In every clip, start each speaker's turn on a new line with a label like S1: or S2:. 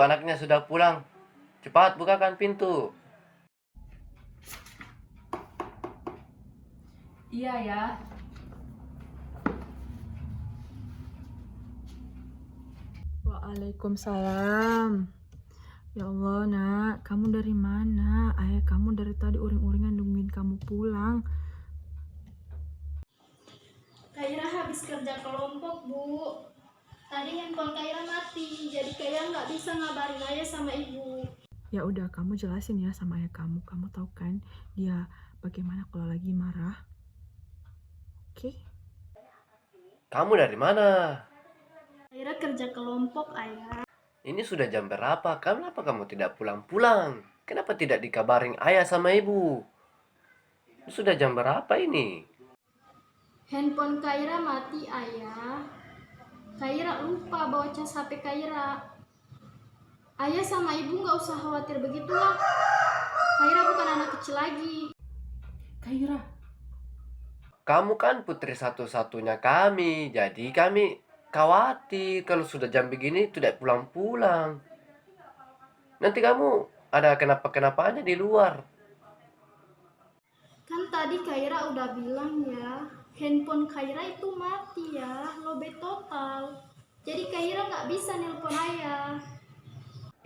S1: anaknya sudah pulang. Cepat bukakan pintu.
S2: Iya ya. Waalaikumsalam. Ya Allah, nak, kamu dari mana? Ayah kamu dari tadi uring-uringan nungguin kamu pulang.
S3: Kaira habis kerja kelompok, Bu. Tadi handphone Kaira mati, jadi Kaira nggak bisa ngabarin ayah sama ibu.
S2: Ya udah, kamu jelasin ya sama ayah kamu. Kamu tahu kan dia bagaimana kalau lagi marah? Oke?
S1: Kamu dari mana?
S3: Kaira kerja kelompok, ayah.
S1: Ini sudah jam berapa? Kenapa kamu tidak pulang-pulang? Kenapa tidak dikabarin ayah sama ibu? Sudah jam berapa ini?
S3: Handphone Kaira mati, ayah. Kaira lupa bawa cas HP Kaira. Ayah sama ibu nggak usah khawatir begitulah. Kaira bukan anak kecil lagi.
S2: Kaira,
S1: Kamu kan putri satu-satunya kami, jadi kami khawatir kalau sudah jam begini tidak pulang-pulang. Nanti kamu ada kenapa-kenapa aja di luar.
S3: Kan tadi Kaira udah bilang ya, handphone Kaira itu mati ya, lowbat total. Jadi Kaira nggak bisa nelpon ayah.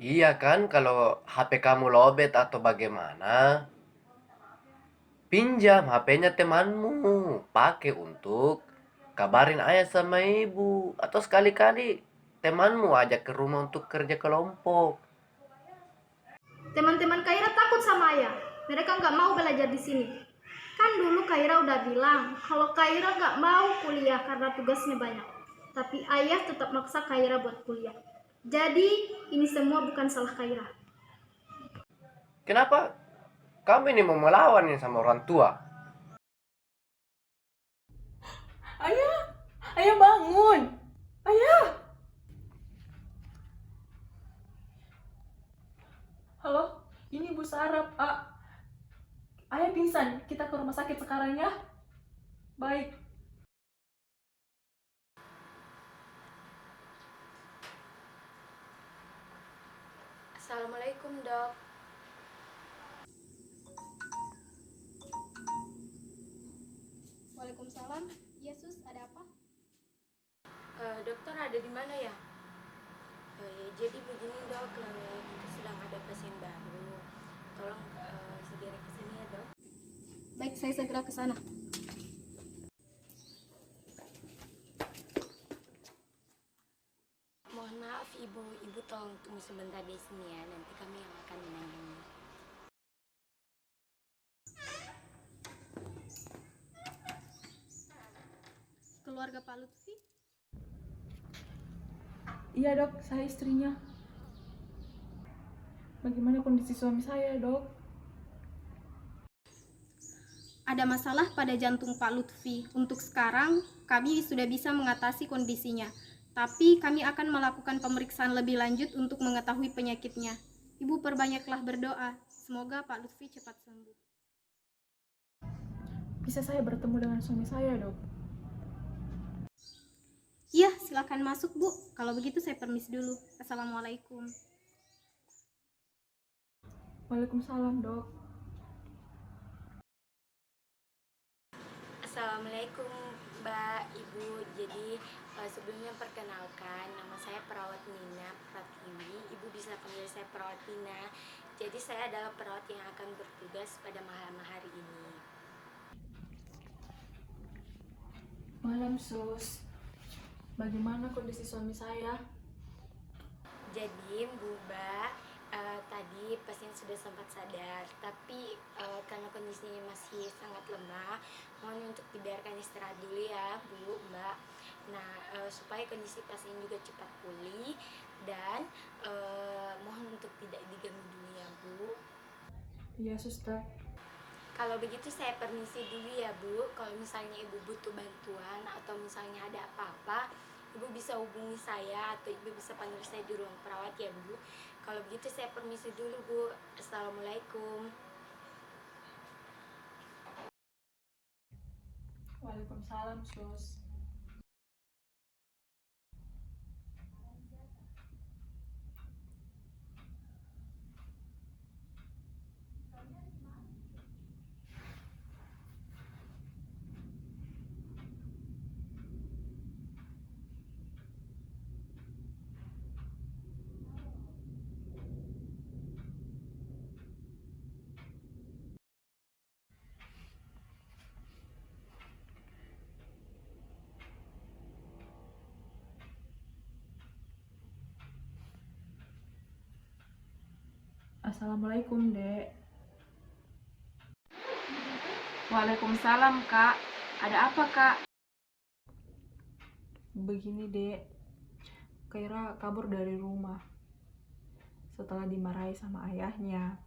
S1: Iya kan, kalau HP kamu lobet atau bagaimana, pinjam HP-nya temanmu, pakai untuk kabarin ayah sama ibu, atau sekali-kali temanmu ajak ke rumah untuk kerja kelompok.
S3: Teman-teman Kaira takut sama ayah. Mereka nggak mau belajar di sini. Kan dulu Kaira udah bilang kalau Kaira nggak mau kuliah karena tugasnya banyak. Tapi ayah tetap maksa Kaira buat kuliah. Jadi ini semua bukan salah Kaira.
S1: Kenapa kamu ini mau melawan ini sama orang tua?
S2: ayah, ayah bangun, ayah. Halo, ini Bu Sarap. Ayah pingsan. Kita ke rumah sakit sekarang ya. Baik.
S4: Assalamualaikum, Dok.
S3: Waalaikumsalam. Yesus, ada apa?
S4: Dokter ada di mana ya? Ya, jadi begini, Dok, kita sedang ada pasien baru. Tolong segera ke sini ya, Dok.
S3: Baik, saya segera ke sana.
S4: Mohon maaf, Ibu. Ibu tolong tunggu sebentar di sini ya. Nanti kami yang akan menangani.
S3: Keluarga Pak Lutfi?
S2: Iya dok, saya istrinya. Bagaimana kondisi suami saya dok?
S3: Ada masalah pada jantung Pak Lutfi. Untuk sekarang, kami sudah bisa mengatasi kondisinya. Tapi kami akan melakukan pemeriksaan lebih lanjut untuk mengetahui penyakitnya. Ibu perbanyaklah berdoa. Semoga Pak Lutfi cepat sembuh.
S2: Bisa saya bertemu dengan suami saya dok?
S3: Iya, silakan masuk Bu. Kalau begitu saya permisi dulu. Assalamualaikum.
S2: Waalaikumsalam dok.
S4: Assalamualaikum, Mbak, Ibu. Jadi sebelumnya perkenalkan, nama saya perawat Nina Pratiwi. Ibu bisa panggil saya perawat Nina. Jadi saya adalah perawat yang akan bertugas pada malam hari ini.
S2: Malam sus. Bagaimana kondisi suami saya?
S4: Jadi Mbak, tadi pasien sudah sempat sadar, tapi karena kondisinya masih sangat lemah, mohon untuk dibiarkan istirahat dulu ya Bu, Mbak. Nah, supaya kondisi pasien juga cepat pulih dan mohon untuk tidak diganggu dulu ya Bu.
S2: Iya suster.
S4: Kalau begitu saya permisi dulu ya Bu. Kalau misalnya Ibu butuh bantuan atau misalnya ada apa-apa, Ibu bisa hubungi saya atau Ibu bisa panggil saya di ruang perawat ya Bu. Kalau begitu saya permisi dulu Bu. Assalamualaikum.
S2: Waalaikumsalam sus. Assalamualaikum, Dek.
S5: Waalaikumsalam, Kak. Ada apa, Kak?
S2: Begini, Dek. Kaira kabur dari rumah setelah dimarahi sama ayahnya.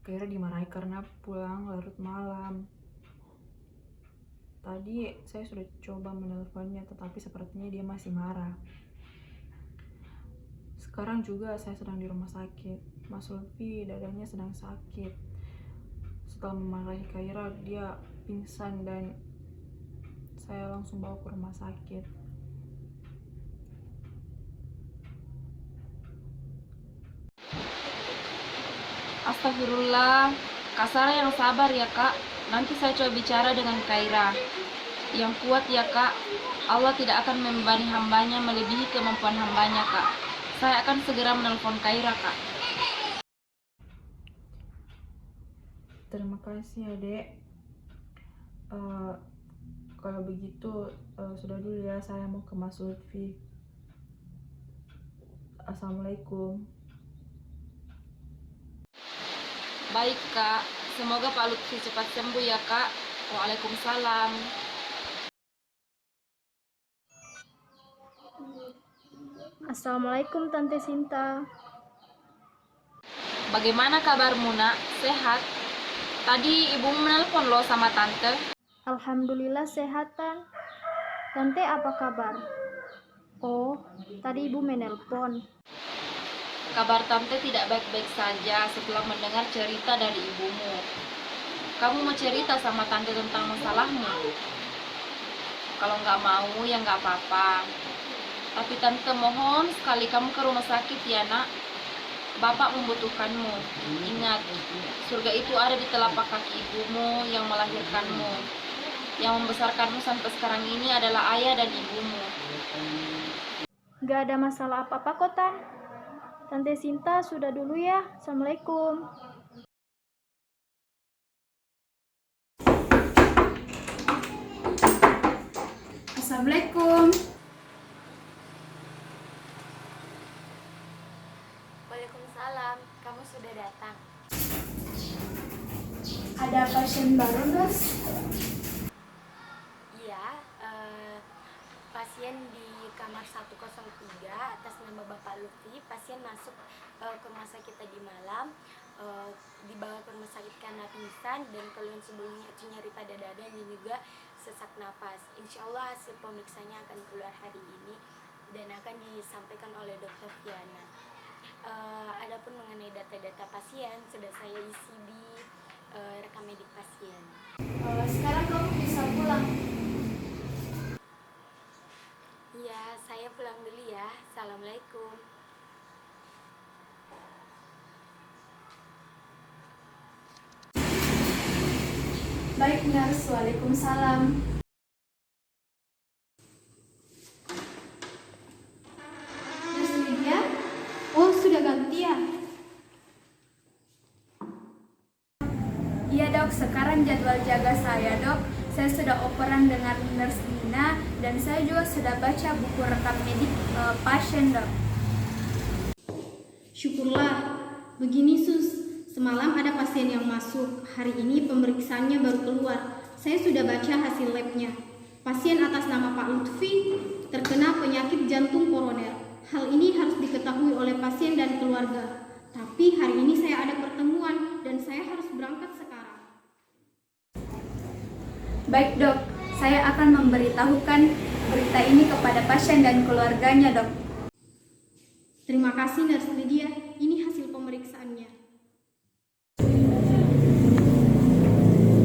S2: Kaira dimarahi karena pulang larut malam. Tadi saya sudah coba menelponnya, tetapi sepertinya dia masih marah. Sekarang juga saya sedang di rumah sakit. Mas Lutfi dadanya sedang sakit. Setelah memarahi Kaira, dia pingsan dan saya langsung bawa ke rumah sakit.
S5: Astagfirullah. Kak Sarah yang sabar ya, Kak. Nanti saya coba bicara dengan Kaira. Yang kuat ya, Kak. Allah tidak akan membebani hambanya melebihi kemampuan hambanya, Kak. Saya akan segera menelpon Kaira, Kak.
S2: Terima kasih ya, Dek. Kalau begitu sudah dulu ya, saya mau ke Mas Lutfi. Assalamualaikum.
S5: Baik, Kak. Semoga Pak Lutfi cepat sembuh ya, Kak. Waalaikumsalam.
S3: Assalamualaikum Tante Sinta.
S5: Bagaimana kabarmu, Nak? Sehat? Tadi ibu menelpon loh sama Tante.
S3: Alhamdulillah sehat, Tan. Tante apa kabar? Oh, tadi ibu menelpon.
S5: Kabar Tante tidak baik-baik saja setelah mendengar cerita dari ibumu. Kamu mau cerita sama Tante tentang masalahmu? Kalau nggak mau, ya nggak apa-apa. Tapi Tante mohon sekali kamu ke rumah sakit ya, Nak. Bapak membutuhkanmu. Ingat, surga itu ada di telapak kaki ibumu yang melahirkanmu. Yang membesarkanmu sampai sekarang ini adalah ayah dan ibumu.
S3: Gak ada masalah apa-apa kok, Tan. Tante Sinta sudah dulu ya. Assalamualaikum. Assalamualaikum.
S4: Waalaikumsalam, kamu sudah datang.
S3: Ada pasien baru, Dos?
S4: Iya, pasien di kamar 103 atas nama Bapak Lutfi. Pasien masuk ke rumah sakit tadi malam, dibawa ke rumah sakit karena pingsan dan keluhan sebelumnya itu nyeri pada dada dan juga sesak napas. Insya Allah hasil pemeriksaannya akan keluar hari ini dan akan disampaikan oleh Dokter Fiana. Adapun mengenai data-data pasien sudah saya isi di rekam medik pasien.
S3: Sekarang kamu bisa pulang.
S4: Iya, saya pulang dulu ya. Assalamualaikum.
S3: Baik, Nurse. Waalaikumsalam. Nurse Lydia? Oh, sudah ganti ya? Iya, Dok. Sekarang jadwal jaga saya, Dok. Saya sudah operan dengan Nurse Lina dan saya juga sudah baca buku rekam medik pasien, Dok. Syukurlah. Begini, Sus. Semalam ada pasien yang masuk. Hari ini pemeriksaannya baru keluar. Saya sudah baca hasil labnya. Pasien atas nama Pak Lutfi terkena penyakit jantung koroner. Hal ini harus diketahui oleh pasien dan keluarga. Tapi hari ini saya ada pertemuan dan saya harus berangkat sekarang. Baik, Dok. Saya akan memberitahukan berita ini kepada pasien dan keluarganya, Dok. Terima kasih, Nurse Lydia. Ini hasil pemeriksaannya.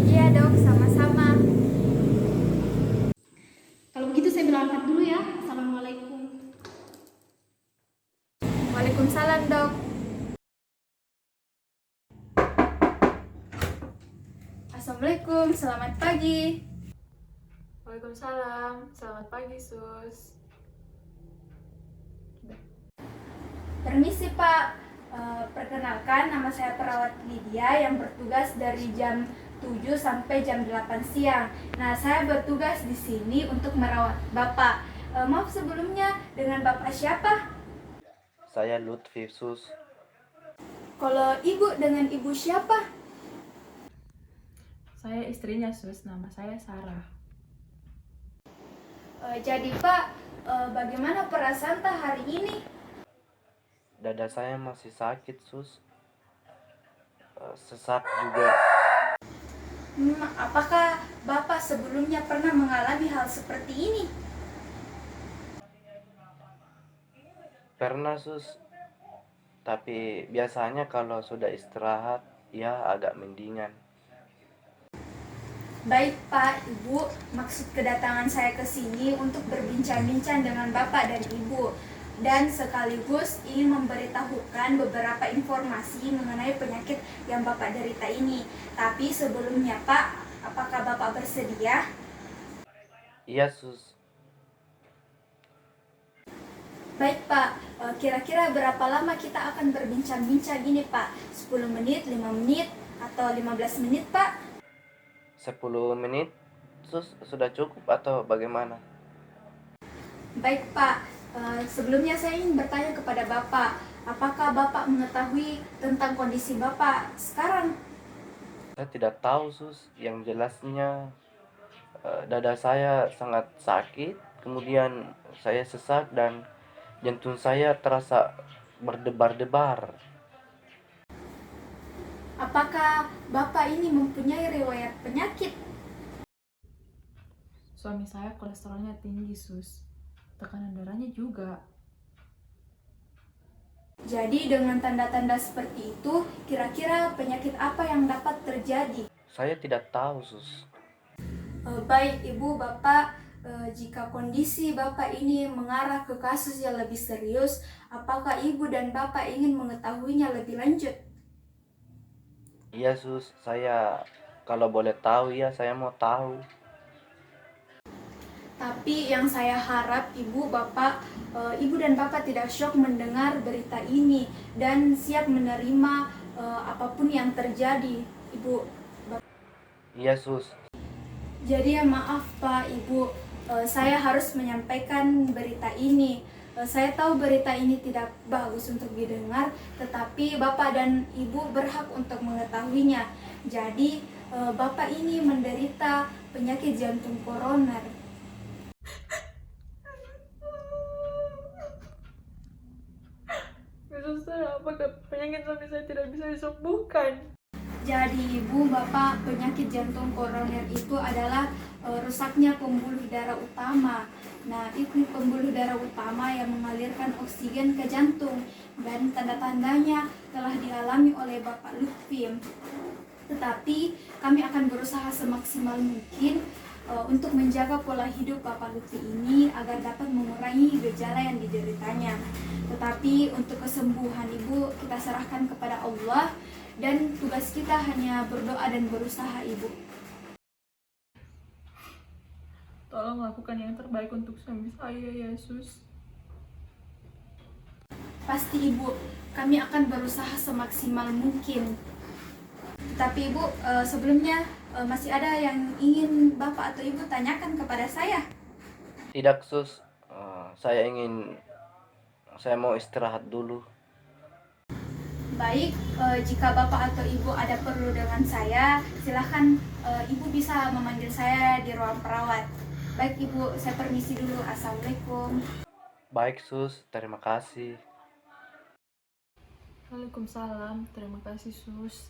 S3: Iya, Dok. Sama-sama. Kalau begitu saya berangkat dulu ya. Assalamualaikum. Waalaikumsalam, Dok. Assalamualaikum. Selamat pagi.
S2: Waalaikumsalam. Selamat pagi, Sus.
S3: Permisi, Pak. Perkenalkan, nama saya perawat Lydia yang bertugas dari jam 7 sampai jam 8 siang. Nah, saya bertugas di sini untuk merawat Bapak. Maaf sebelumnya, dengan Bapak siapa?
S1: Saya Lutfi, Sus.
S6: Kalau ibu dengan ibu siapa?
S2: Saya istrinya sus, nama saya Sarah.
S6: Jadi Pak, bagaimana perasaan Tak hari ini?
S1: Dada saya masih sakit, Sus. Sesak juga.
S6: Apakah Bapak sebelumnya pernah mengalami hal seperti ini?
S1: Pernah, Sus. Tapi biasanya kalau sudah istirahat, ya agak mendingan.
S6: Baik Pak, Ibu, maksud kedatangan saya ke sini untuk berbincang-bincang dengan Bapak dan Ibu dan sekaligus ingin memberitahukan beberapa informasi mengenai penyakit yang Bapak derita ini. Tapi sebelumnya Pak, apakah Bapak bersedia?
S1: Iya, Sus.
S6: Baik Pak, kira-kira berapa lama kita akan berbincang-bincang ini Pak? 10 menit, 5 menit, atau 15 menit Pak?
S1: 10 menit, Sus, sudah cukup atau bagaimana?
S6: Baik Pak, sebelumnya saya ingin bertanya kepada Bapak, apakah Bapak mengetahui tentang kondisi Bapak sekarang?
S1: Saya tidak tahu, Sus. Yang jelasnya dada saya sangat sakit, kemudian saya sesak dan jantung saya terasa berdebar-debar.
S6: Apakah Bapak ini mempunyai riwayat penyakit?
S2: Suami saya kolesterolnya tinggi sus, tekanan darahnya juga.
S6: Jadi dengan tanda-tanda seperti itu, kira-kira penyakit apa yang dapat terjadi?
S1: Saya tidak tahu, Sus.
S6: Baik Ibu, Bapak, jika kondisi Bapak ini mengarah ke kasus yang lebih serius, apakah Ibu dan Bapak ingin mengetahuinya lebih lanjut?
S1: Iya, Sus. Saya kalau boleh tahu ya, saya mau tahu.
S6: Tapi yang saya harap Ibu, Bapak, Ibu dan Bapak tidak syok mendengar berita ini dan siap menerima apapun yang terjadi, Ibu.
S1: Iya, Sus.
S6: Jadi maaf Pak, Ibu, saya harus menyampaikan berita ini. Saya tahu berita ini tidak bagus untuk didengar, tetapi Bapak dan Ibu berhak untuk mengetahuinya. Jadi Bapak ini menderita penyakit jantung koroner.
S2: Suster, apakah penyakit suami saya tidak bisa disembuhkan?
S6: Jadi Ibu, Bapak, penyakit jantung koroner itu adalah rusaknya pembuluh darah utama. Nah, itu pembuluh darah utama yang mengalirkan oksigen ke jantung dan tanda-tandanya telah dialami oleh Bapak Lutfi. Tetapi kami akan berusaha semaksimal mungkin untuk menjaga pola hidup Bapak Lutfi ini agar dapat mengurangi gejala yang dideritanya. Tetapi untuk kesembuhan Ibu kita serahkan kepada Allah dan tugas kita hanya berdoa dan berusaha Ibu.
S2: Tolong lakukan yang terbaik untuk suami saya, Yesus.
S6: Pasti Ibu, kami akan berusaha semaksimal mungkin. Tetapi Ibu, sebelumnya masih ada yang ingin Bapak atau Ibu tanyakan kepada saya?
S1: Tidak, Sus. Saya mau istirahat dulu.
S6: Baik, jika Bapak atau Ibu ada perlu dengan saya, silahkan Ibu bisa memanggil saya di ruang perawat. Baik Ibu, saya permisi dulu. Assalamualaikum.
S1: Baik, Sus. Terima kasih.
S2: Waalaikumsalam, terima kasih sus.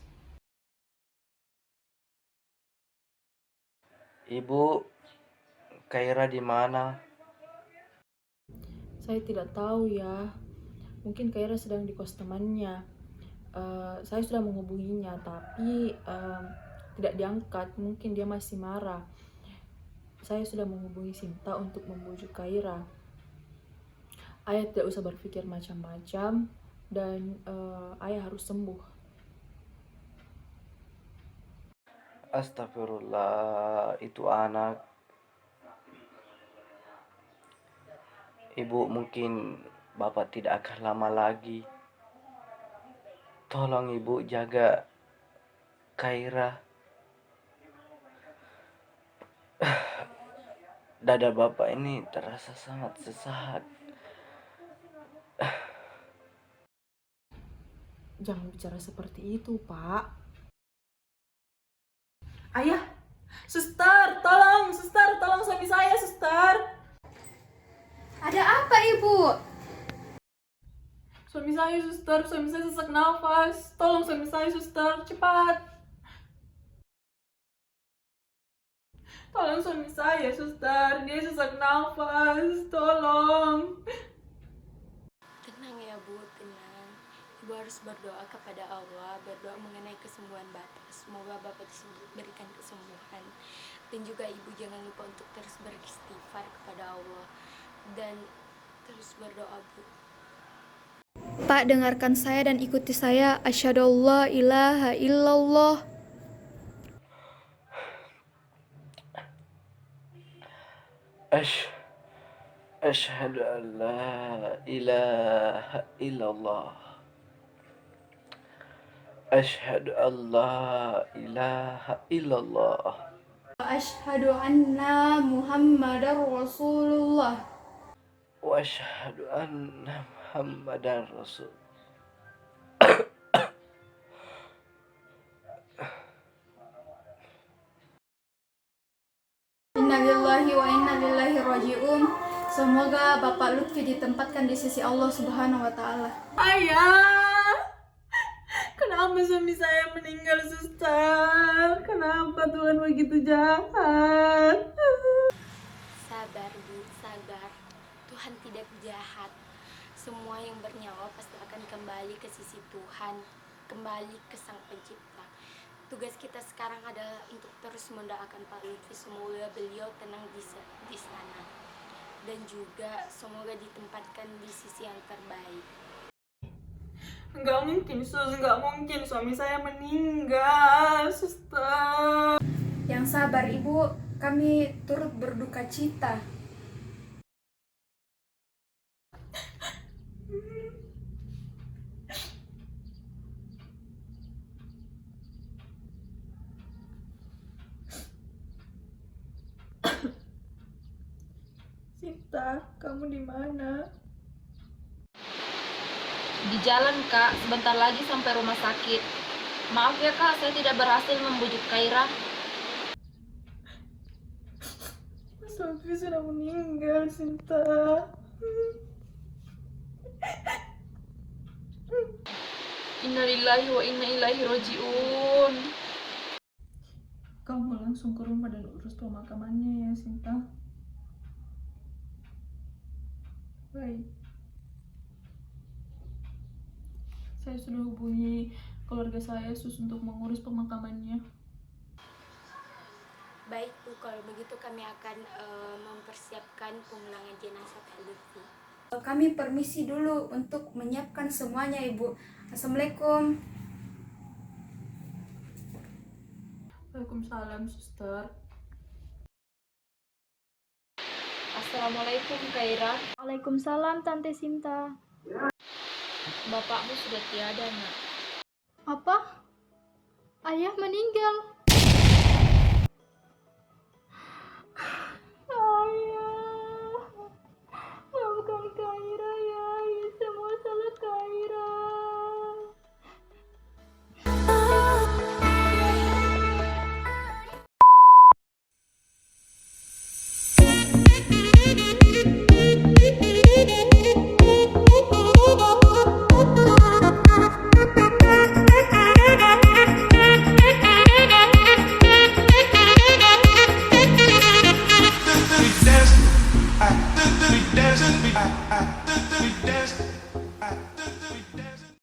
S1: Ibu, Kaira di mana?
S2: Saya tidak tahu ya, mungkin Kaira sedang di kos temannya. Saya sudah menghubunginya, tapi tidak diangkat. Mungkin dia masih marah. Saya sudah menghubungi Sinta untuk membujuk Kaira. Ayah tidak usah berpikir macam-macam dan ayah harus sembuh.
S1: Astagfirullah, itu anak. Ibu, mungkin Bapak tidak akan lama lagi. Tolong Ibu jaga Kaira. Dada Bapak ini terasa sangat sesak.
S2: Jangan bicara seperti itu, Pak. Ayah, suster, tolong suami saya, suster.
S6: Ada apa, Ibu?
S2: Suami saya sesak nafas. Tolong suami saya, suster, cepat. Tolong suami saya, suster, dia sesak nafas. Tolong.
S4: Tenang ya Bu, tenang. Ibu harus berdoa kepada Allah, berdoa mengenai kesembuhan Bapak. Semoga Bapak diberikan kesembuhan. Dan juga Ibu jangan lupa untuk terus beristighfar kepada Allah. Dan terus berdoa, Bu.
S6: Pak, dengarkan saya dan ikuti saya. Asyhadu alla ilaha illallah.
S1: أشهد أن لا إله إلا الله. أشهد أن لا إله إلا الله.
S6: Asyhadu anna Muhammadar Rasulullah.
S1: وأشهد أن محمدا رسول.
S6: Innalillahi wa inna ilaihi raji'un. Semoga Bapak Lutfi ditempatkan di sisi Allah Subhanahu wa taala.
S2: Ayah, kenapa suami saya meninggal, suster? Kenapa Tuhan begitu jahat?
S4: Sabar Bu, sabar. Tuhan tidak jahat. Semua yang bernyawa pasti akan kembali ke sisi Tuhan, kembali ke Sang Pencipta. Tugas kita sekarang adalah untuk terus mendoakan Pak Lutfi, semoga beliau tenang di sana. Dan juga semoga ditempatkan di sisi yang terbaik.
S2: Enggak mungkin, sus. Enggak mungkin suami saya meninggal, suster.
S6: Yang sabar, Ibu. Kami turut berduka cita.
S2: Sinta, kamu di mana?
S5: Di jalan, Kak. Sebentar lagi sampai rumah sakit. Maaf ya, Kak, saya tidak berhasil membujuk Kaira.
S2: Mas Lutfi sudah meninggal, Sinta.
S5: Innalillahi wa inna ilaihi raji'un.
S2: Kamu langsung ke rumah dan urus pemakamannya ya, Sinta. Baik. Saya sudah hubungi keluarga saya, sus, untuk mengurus pemakamannya.
S4: Baik Bu, kalau begitu kami akan mempersiapkan pemulangan jenazah Pak Lutfi.
S6: Kami permisi dulu untuk menyiapkan semuanya, Ibu. Assalamualaikum.
S2: Waalaikumsalam, suster.
S5: Assalamualaikum, Kaira.
S6: Waalaikumsalam, Tante Sinta.
S5: Bapakmu sudah tiada, Nak.
S6: Apa? Ayah meninggal?